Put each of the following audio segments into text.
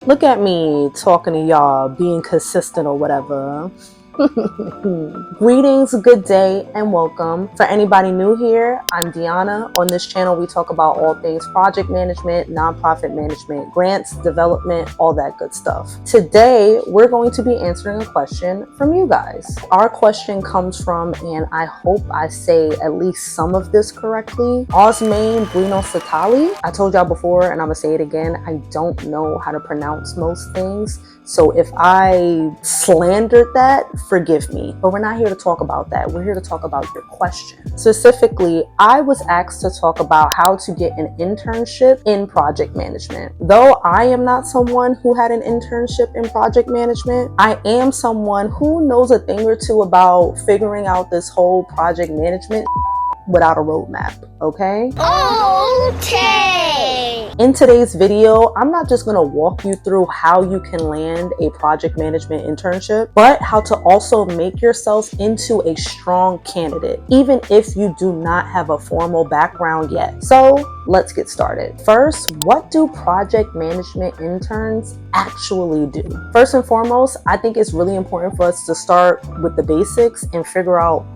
Look at me talking to y'all, being consistent or whatever. Greetings, good day, and welcome. For anybody new here, I'm Deanna. On this channel, we talk about all things project management, nonprofit management, grants, development, all that good stuff. Today, we're going to be answering a question from you guys. Our question comes from, and I hope I say at least some of this correctly, Osmain Bruno Satali. I told y'all before, and I'm gonna say it again, I don't know how to pronounce most things. So if I slandered that, forgive me. But we're not here to talk about that. We're here to talk about your question. Specifically, I was asked to talk about how to get an internship in project management. Though I am not someone who had an internship in project management, I am someone who knows a thing or two about figuring out this whole project management without a roadmap, okay? Okay! In today's video, I'm not just gonna walk you through how you can land a project management internship, but how to also make yourself into a strong candidate, even if you do not have a formal background yet. So let's get started. First, what do project management interns actually do? First and foremost, I think it's really important for us to start with the basics and figure out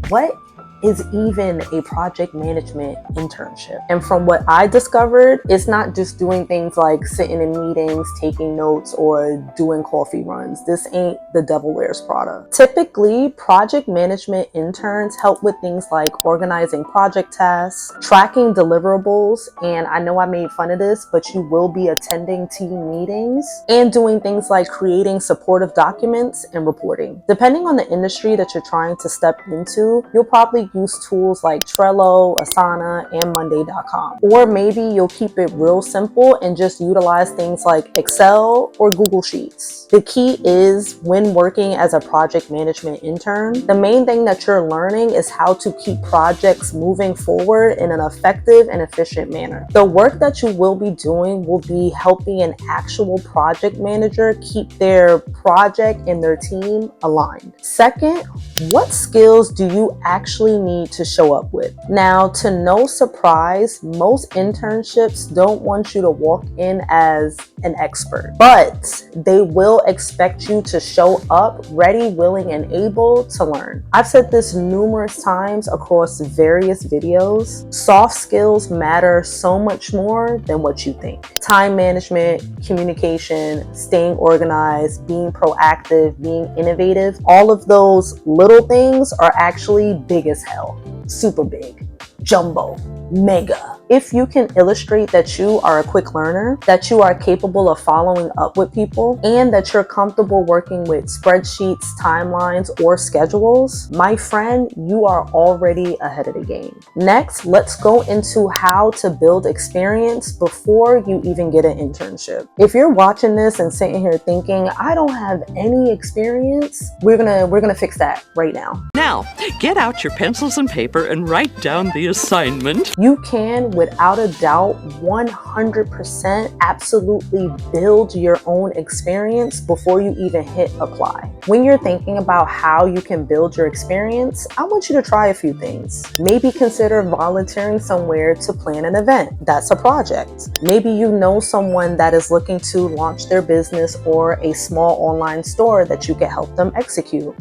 what is even a project management internship. And from what I discovered, it's not just doing things like sitting in meetings, taking notes, or doing coffee runs. This ain't the devil wears Prada. Typically, project management interns help with things like organizing project tasks, tracking deliverables, and I know I made fun of this, but you will be attending team meetings and doing things like creating supportive documents and reporting. Depending on the industry that you're trying to step into, you'll probably use tools like Trello, Asana, and Monday.com. Or maybe you'll keep it real simple and just utilize things like Excel or Google Sheets. The key is, when working as a project management intern, the main thing that you're learning is how to keep projects moving forward in an effective and efficient manner. The work that you will be doing will be helping an actual project manager keep their project and their team aligned. Second, what skills do you actually need to show up with? Now, to no surprise, most internships don't want you to walk in as an expert, but they will expect you to show up ready, willing, and able to learn. I've said this numerous times across various videos. Soft skills matter so much more than what you think. Time management, communication, staying organized, being proactive, being innovative, all of those little things are actually big as hell. Super big, jumbo, mega. If you can illustrate that you are a quick learner, that you are capable of following up with people, and that you're comfortable working with spreadsheets, timelines, or schedules, my friend, you are already ahead of the game. Next, let's go into how to build experience before you even get an internship. If you're watching this and sitting here thinking, I don't have any experience, we're gonna fix that right now. Now, get out your pencils and paper and write down the assignment. You can, without a doubt, 100% absolutely build your own experience before you even hit apply. When you're thinking about how you can build your experience, I want you to try a few things. Maybe consider volunteering somewhere to plan an event. That's a project. Maybe you know someone that is looking to launch their business or a small online store that you can help them execute.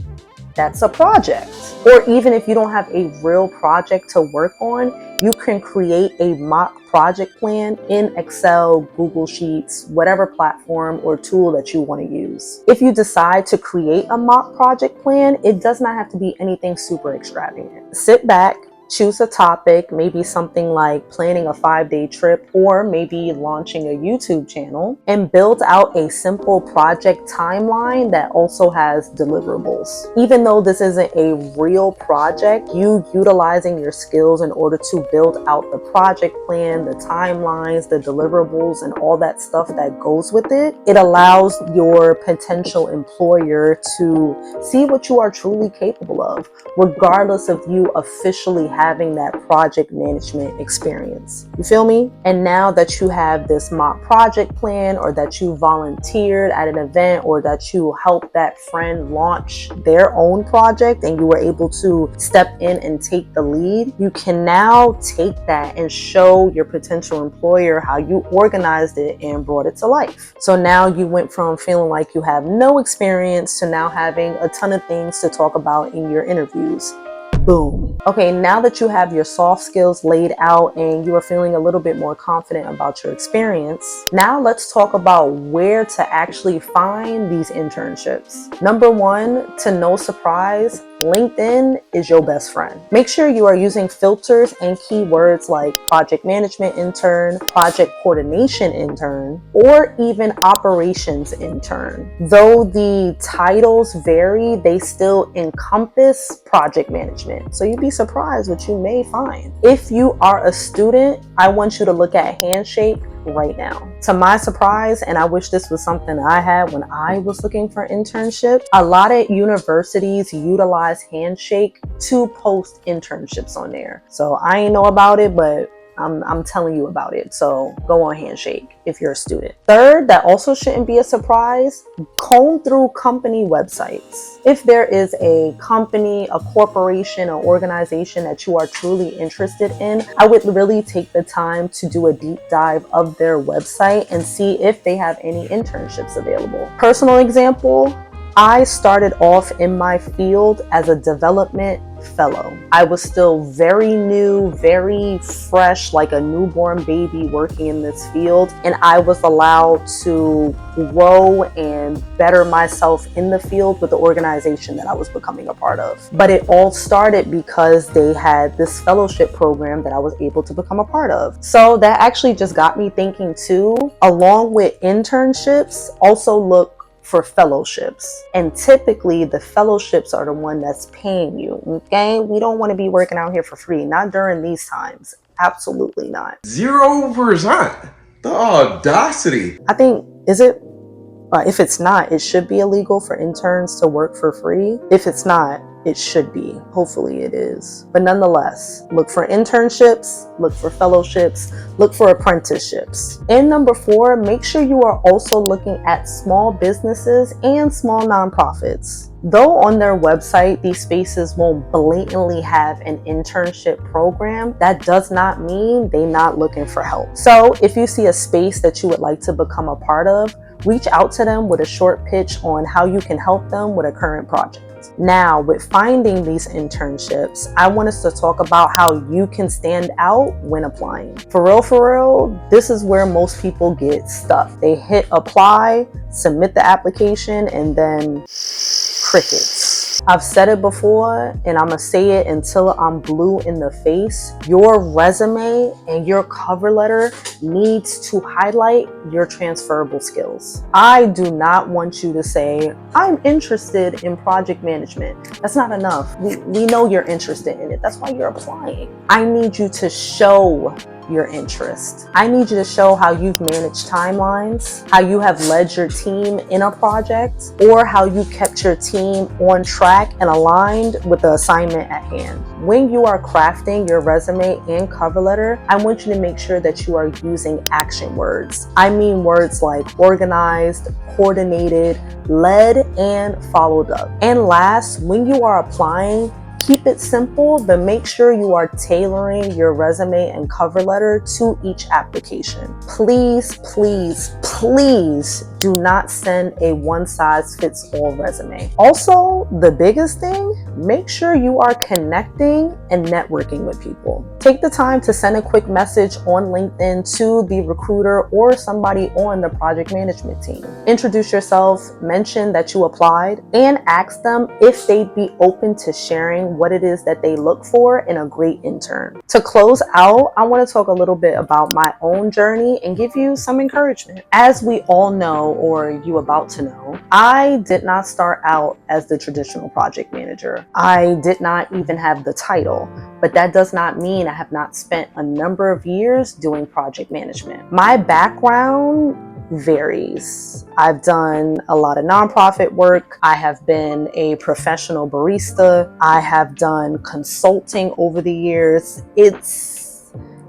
That's a project. Or even if you don't have a real project to work on, you can create a mock project plan in Excel, Google Sheets, whatever platform or tool that you want to use. If you decide to create a mock project plan, it does not have to be anything super extravagant. Sit back, choose a topic, maybe something like planning a 5-day trip, or maybe launching a YouTube channel, and build out a simple project timeline that also has deliverables. Even though this isn't a real project, you utilizing your skills in order to build out the project plan, the timelines, the deliverables, and all that stuff that goes with it, it allows your potential employer to see what you are truly capable of, regardless of you officially having that project management experience. You feel me? And now that you have this mock project plan, or that you volunteered at an event, or that you helped that friend launch their own project and you were able to step in and take the lead, you can now take that and show your potential employer how you organized it and brought it to life. So now you went from feeling like you have no experience to now having a ton of things to talk about in your interviews. Boom. Okay, now that you have your soft skills laid out and you are feeling a little bit more confident about your experience, now let's talk about where to actually find these internships. Number one, to no surprise, LinkedIn is your best friend. Make sure you are using filters and keywords like project management intern, project coordination intern, or even operations intern. Though the titles vary, they still encompass project management. So you'd be surprised what you may find. If you are a student, I want you to look at Handshake right now. To my surprise, and I wish this was something I had when I was looking for internships, a lot of universities utilize Handshake to post internships on there. So I ain't know about it, but I'm telling you about it. So go on Handshake if you're a student. Third, that also shouldn't be a surprise, comb through company websites. If there is a company, a corporation, or organization that you are truly interested in, I would really take the time to do a deep dive of their website and see if they have any internships available. Personal example, I started off in my field as a development fellow. I was still very new, very fresh, like a newborn baby working in this field, and I was allowed to grow and better myself in the field with the organization that I was becoming a part of. But it all started because they had this fellowship program that I was able to become a part of. So that actually just got me thinking too, along with internships, also look for fellowships. And typically the fellowships are the one that's paying you. Okay? We don't want to be working out here for free. Not during these times. Absolutely not. 0%. The audacity. I think, is it? If it's not, it should be illegal for interns to work for free. If it's not, it should be. Hopefully it is. But nonetheless, look for internships, look for fellowships, look for apprenticeships. And number four, make sure you are also looking at small businesses and small nonprofits. Though on their website, these spaces won't blatantly have an internship program, that does not mean they're not looking for help. So if you see a space that you would like to become a part of, reach out to them with a short pitch on how you can help them with a current project. Now, with finding these internships, I want us to talk about how you can stand out when applying. For real, this is where most people get stuck. They hit apply, submit the application, and then crickets. I've said it before, and I'm gonna say it until I'm blue in the face. Your resume and your cover letter needs to highlight your transferable skills. I do not want you to say, I'm interested in project management. That's not enough. We know you're interested in it. That's why you're applying. I need you to show your interest. I need you to show how you've managed timelines, how you have led your team in a project, or how you kept your team on track and aligned with the assignment at hand. When you are crafting your resume and cover letter, I want you to make sure that you are using action words. I mean words like organized, coordinated, led, and followed up. And last, when you are applying, keep it simple, but make sure you are tailoring your resume and cover letter to each application. Please do not send a one-size-fits-all resume. Also, the biggest thing, make sure you are connecting and networking with people. Take the time to send a quick message on LinkedIn to the recruiter or somebody on the project management team. Introduce yourself, mention that you applied, and ask them if they'd be open to sharing what it is that they look for in a great intern. To close out, I want to talk a little bit about my own journey and give you some encouragement. As we all know, or you about to know, I did not start out as the traditional project manager. I did not even have the title, but that does not mean I have not spent a number of years doing project management. My background varies. I've done a lot of nonprofit work. I have been a professional barista. I have done consulting over the years.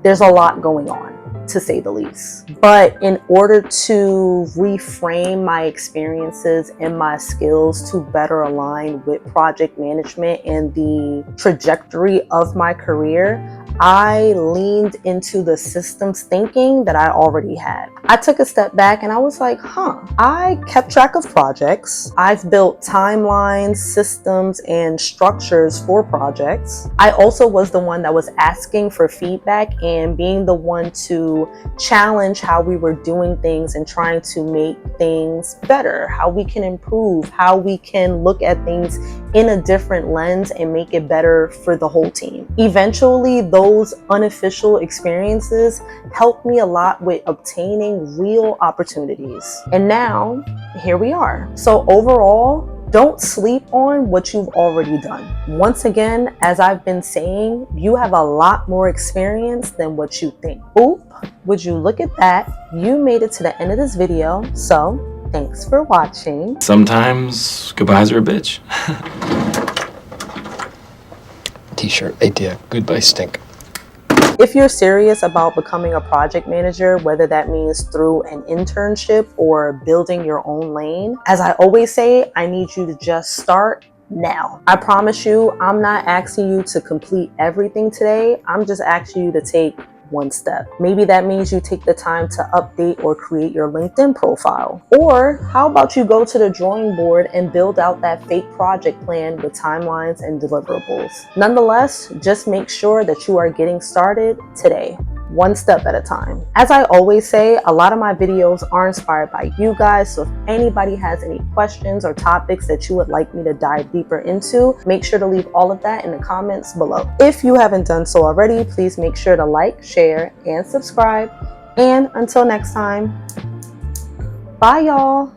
There's a lot going on, to say the least. But in order to reframe my experiences and my skills to better align with project management and the trajectory of my career, I leaned into the systems thinking that I already had. I took a step back and I was like, I kept track of projects. I've built timelines, systems, and structures for projects. I also was the one that was asking for feedback and being the one to challenge how we were doing things and trying to make things better, how we can improve, how we can look at things in a different lens and make it better for the whole team. Eventually, those unofficial experiences helped me a lot with obtaining real opportunities. And now, here we are. So overall, don't sleep on what you've already done. Once again, as I've been saying, you have a lot more experience than what you think. Oop, would you look at that? You made it to the end of this video, so thanks for watching. Sometimes goodbyes are a bitch. T-shirt, idea, goodbye stink. If you're serious about becoming a project manager, whether that means through an internship or building your own lane, as I always say, I need you to just start now. I promise you, I'm not asking you to complete everything today. I'm just asking you to take one step. Maybe that means you take the time to update or create your LinkedIn profile. Or how about you go to the drawing board and build out that fake project plan with timelines and deliverables. Nonetheless, just make sure that you are getting started today, one step at a time. As I always say, a lot of my videos are inspired by you guys, so if anybody has any questions or topics that you would like me to dive deeper into, make sure to leave all of that in the comments below. If you haven't done so already, please make sure to like, share, and subscribe. And until next time, bye y'all.